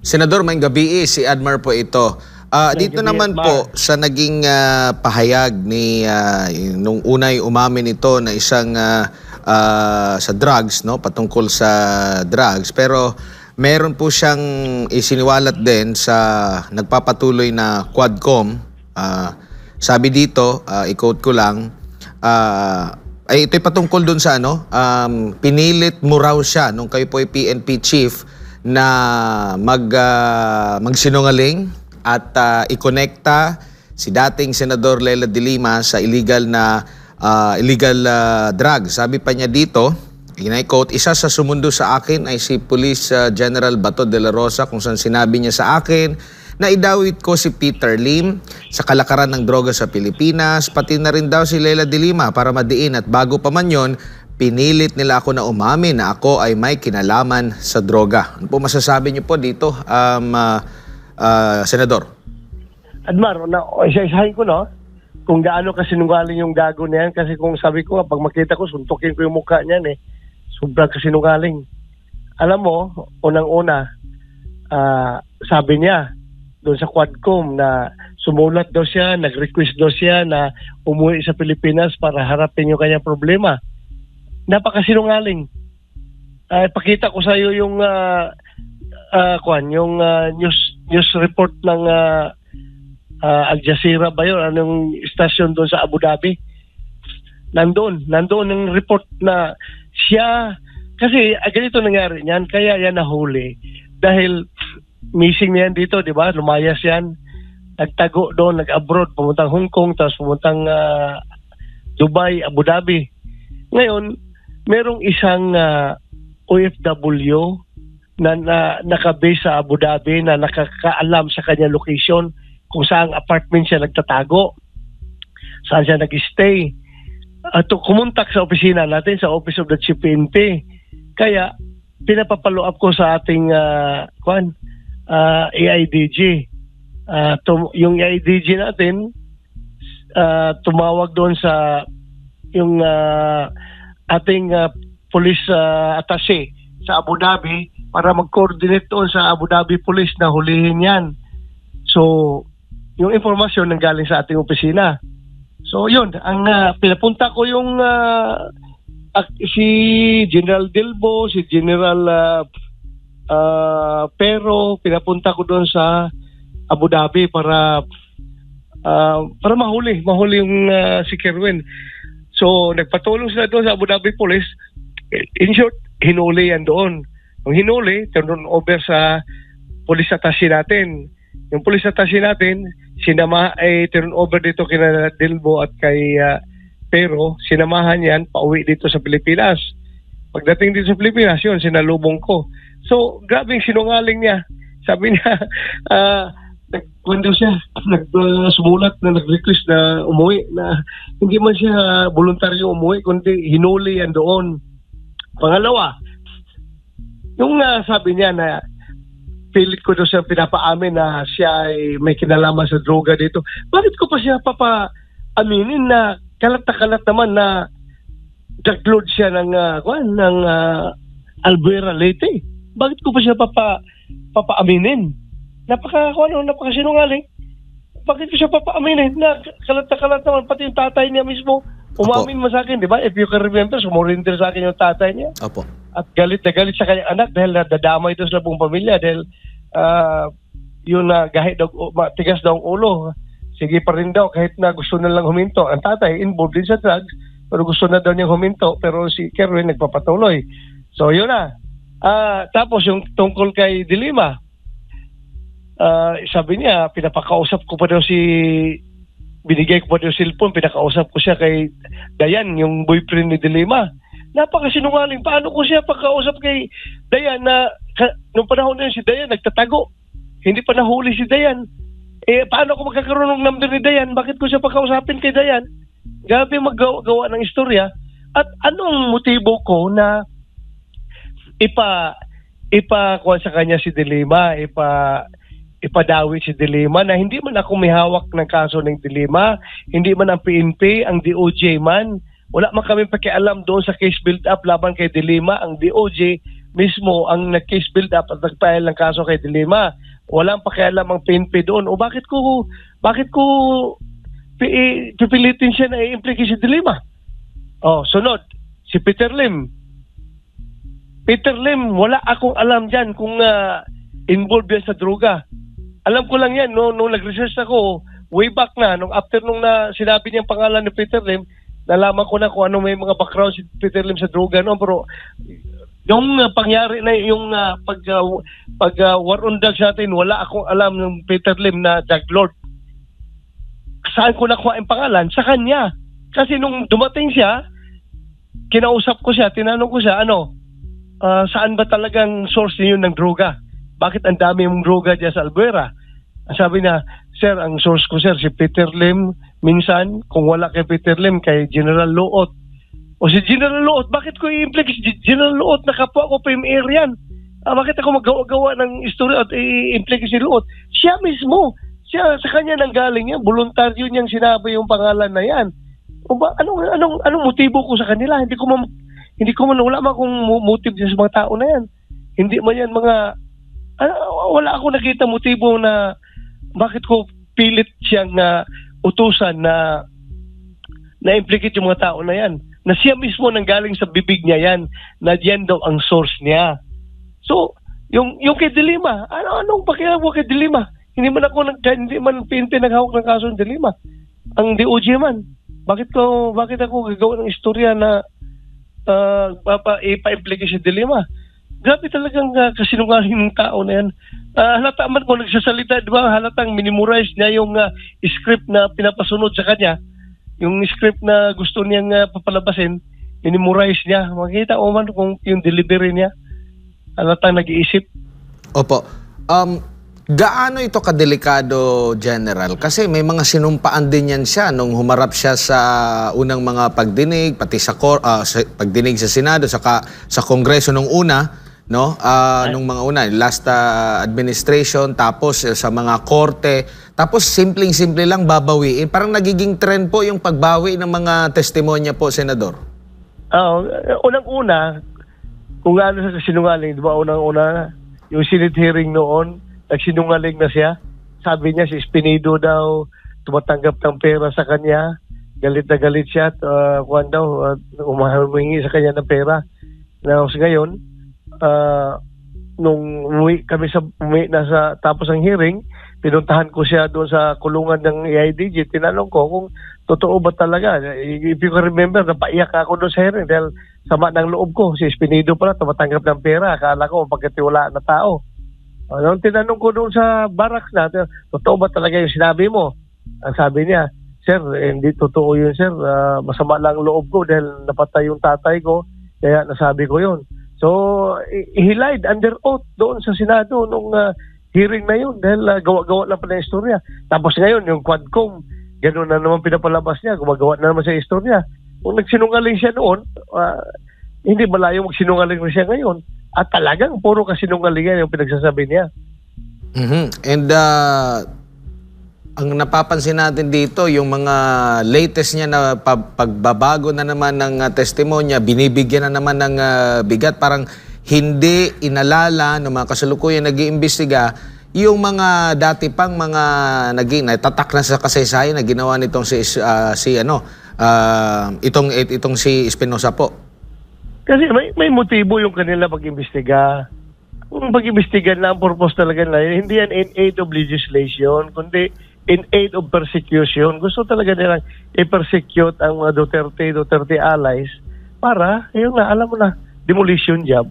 Senador, may gabi si Admar po ito. Dito naman po sa naging pahayag ni nung unay umamin ito na isang sa drugs, no, patungkol sa drugs, pero meron po siyang isiniwalat din sa nagpapatuloy na Quadcom. Sabi dito, i-quote ko lang, ay ito'y patungkol dun sa pinilit mo raw siya nung kayo po ay PNP chief na magsinungaling at ikonekta si dating Senador Leila de Lima sa illegal drugs. Sabi pa niya dito, i-quote, isa sa sumundo sa akin ay si Police General Bato de la Rosa, kung saan sinabi niya sa akin na idawit ko si Peter Lim sa kalakaran ng droga sa Pilipinas, pati na rin daw si Leila de Lima para madiin, at bago pa man yon, pinilit nila ako na umamin na ako ay may kinalaman sa droga. Ano po masasabi niyo po dito, Senador? Admar, isa-isahin ko, no? Kung gaano kasinungaling yung gago niyan, kasi kung sabi ko, pag makita ko, suntukin ko yung mukha niyan, sobrang kasinungaling. Alam mo, unang-una, sabi niya doon sa Quadcom na sumulat daw siya, nag-request daw siya na umuwi sa Pilipinas para harapin yung kanyang problema. Napakasinungaling. Pakita ko sa iyo yung news report ng Al Jazeera ba yun? Anong stasyon doon sa Abu Dhabi? Nandoon ang report na siya, kasi ganito nangyari niyan, kaya yan nahuli. Dahil missing niyan dito, di ba? Lumayas yan. Nagtago doon, nag-abroad, pumuntang Hong Kong, tapos pumuntang Dubai, Abu Dhabi. Ngayon, merong isang OFW na nakabase sa Abu Dhabi na nakakaalam sa kanya location kung saan apartment siya nagtatago, saan siya nag-stay. At kumontak sa opisina natin, sa Office of the Chief PNP. Kaya, pinapapalo up ko sa ating AIDG. Yung AIDG natin, tumawag doon sa yung ating police attaché sa Abu Dhabi para mag-coordinate doon sa Abu Dhabi Police na hulihin yan. So, yung informasyon nanggaling sa ating opisina. So, yun. Ang pinapunta ko yung si General Delbo, si General Pero, pinapunta ko doon sa Abu Dhabi para mahuli yung si Kerwin. So, nagpatulong sila doon sa Abu Dhabi Police. In short, hinuli yan doon. Nung hinuli, turn over sa police attaché natin. Yung police attaché natin, turn over dito kina Delbo at kay Pero, sinamahan yan, pauwi dito sa Pilipinas. Pagdating dito sa Pilipinas, yun, sinalubong ko. So, grabing sinungaling niya. Sabi niya, nagkwento siya, sumulat na nag-request na umuwi, na hindi man siya voluntaryo umuwi, kundi hinuli yan doon. Pangalawa, yung sabi niya na pilit ko doon siya pinapaamin na siya ay may kinalaman sa droga dito. Bakit ko pa siya papaaminin na kalat naman na drug lord siya ng Albuera Leyte? Bakit ko pa siya papaaminin? Napakasinungaling. Bakit ko siya papaaminin na kalat naman, pati yung tatay niya mismo umamin mo sa akin, di ba? If you can remember, sumurindir sa akin yung tatay niya. Opo. At galit na galit sa kanyang anak dahil nadadamay ito sa buong pamilya dahil yun na tigas daw ang ulo. Sige pa rin daw kahit na gusto na lang huminto. Ang tatay involved din sa drugs pero gusto na daw niyang huminto, pero si Kerwin nagpapatuloy. So yun na. Tapos yung tungkol kay De Lima, sabi niya, pinapakausap ko pa daw binigay ko pa daw cellphone, pinakausap ko siya kay Dayan, yung boyfriend ni De Lima. Napakasinungaling. Paano ko siya pagkausap kay Dayan na nung panahon na yun si Dayan nagtatago. Hindi pa nahuli si Dayan. Paano ko magkakaroon ng number ni Dayan? Bakit ko siya pagkausapin kay Dayan? Grabe maggawa ng istorya. At anong motibo ko na ipakuha sa kanya si De Lima, ipadawit si De Lima na hindi man ako may hawak ng kaso ng De Lima, hindi man ang PNP, ang DOJ man, wala man kami pakialam doon sa case build-up laban kay De Lima. Ang DOJ mismo ang nag-case build up at nag-file ng kaso kay De Lima. Walang pakialam ang PNP doon. O bakit ko pipilitin siya na i-implicate si De Lima? Oh, sunod, si Peter Lim. Peter Lim, wala akong alam dyan kung involved yan sa droga. Alam ko lang yan, nung nag-research ako, way back na, after nung sinabi niyang pangalan ni Peter Lim, nalaman ko na kung ano may mga background si Peter Lim sa droga. No? Pero yung pangyari na yung pag war on drugs natin, wala akong alam ng Peter Lim na drug lord. Saan ko nakuha ang pangalan? Sa kanya. Kasi nung dumating siya, kinausap ko siya, tinanong ko siya, saan ba talagang source niyo ng droga? Bakit ang dami yung droga dyan sa Albuera? Sabi niya, sir, ang source ko sir, si Peter Lim. Minsan, kung wala kay Peter Lim, kay General Luot. O si General Luot, bakit ko i-implicate si General Luot? Nakapwa ko PMR yan. Bakit ako magawa-gawa ng istorya at i-implicate si Luot? Siya mismo. Siya, sa kanya nang galing yan. Voluntaryo niyang sinabi yung pangalan na yan. O ba, anong motibo ko sa kanila? Hindi ko man, wala man akong motive sa mga tao na yan. Hindi man yan mga, wala akong nakita motibo na bakit ko pilit siyang utusan na implicate yung mga tao na yan. Na siya mismo nang galing sa bibig niya yan, na yan daw ang source niya. So, yung kay De Lima, anong pakialam ko kay De Lima? Hindi man PNP naghawak ng kaso ng De Lima. Ang DOJ man. Bakit ako gagawa ng istorya na ipa-implicate si De Lima? Grabe talagang kasinungaling ng tao na yan. Halata man kung nagsasalita, di ba? Halatang minimorize niya yung script na pinapasunod sa kanya. Yung script na gusto niyang papalabasin, minimorize niya. Makikita mo man kung yung delivery niya. Halatang nag-iisip. Opo. Gaano ito kadelikado, General? Kasi may mga sinumpaan din yan siya nung humarap siya sa unang mga pagdinig, pati sa pagdinig sa Senado, saka sa Kongreso nung una, no? Nung mga una, last administration, tapos sa mga korte, tapos simpleng-simple lang babawiin. Parang nagiging trend po yung pagbawi ng mga testimonya po, Senador. Unang-una, kung ano sa sinungaling, di ba, unang-una, yung Senate hearing noon, nagsinungaling na siya. Sabi niya si Espinido daw tumatanggap ng pera sa kanya. Galit na galit siya at umahingi sa kanya ng pera. Ngayon, nung umuwi na sa tapos ng hearing, pinuntahan ko siya doon sa kulungan ng EIDG. Tinanong ko kung totoo ba talaga. If you can remember, napaiyak ako doon sa hearing dahil sama ng loob ko. Si Espinido pala tumatanggap ng pera. Akala ko pagkatiwalaan na tao. Nung tinanong ko doon sa barracks natin, totoo ba talaga yung sinabi mo? Ang sabi niya, sir, hindi totoo yun, sir. Masama lang loob ko dahil napatay yung tatay ko, kaya nasabi ko yun. So, he lied under oath doon sa Senado nung hearing na yun dahil gawa-gawa lang pala yung istorya. Tapos ngayon, yung Quadcom, gano'n na naman pinapalabas niya, gumagawa na naman sa istorya. Kung nagsinungaling siya noon, hindi malayo magsinungaling rin siya ngayon. At talagang puro kasinungalingan yung pinagsasabi niya. And ang napapansin natin dito, yung mga latest niya na pagbabago na naman ng testimonya, binibigyan na naman ng bigat, parang hindi inalala ng mga kasalukuyan nag-iimbestiga yung mga dati pang mga natatak na sa kasaysayan na ginawa nitong itong si Espinosa po. Kasi may motibo yung kanila pag-imbestiga. Kung pag-imbestiga na ang purpose talaga na hindi yan in aid of legislation, kundi in aid of persecution. Gusto talaga nilang i-persecute ang mga Duterte allies para, yun na, alam mo na, demolition job.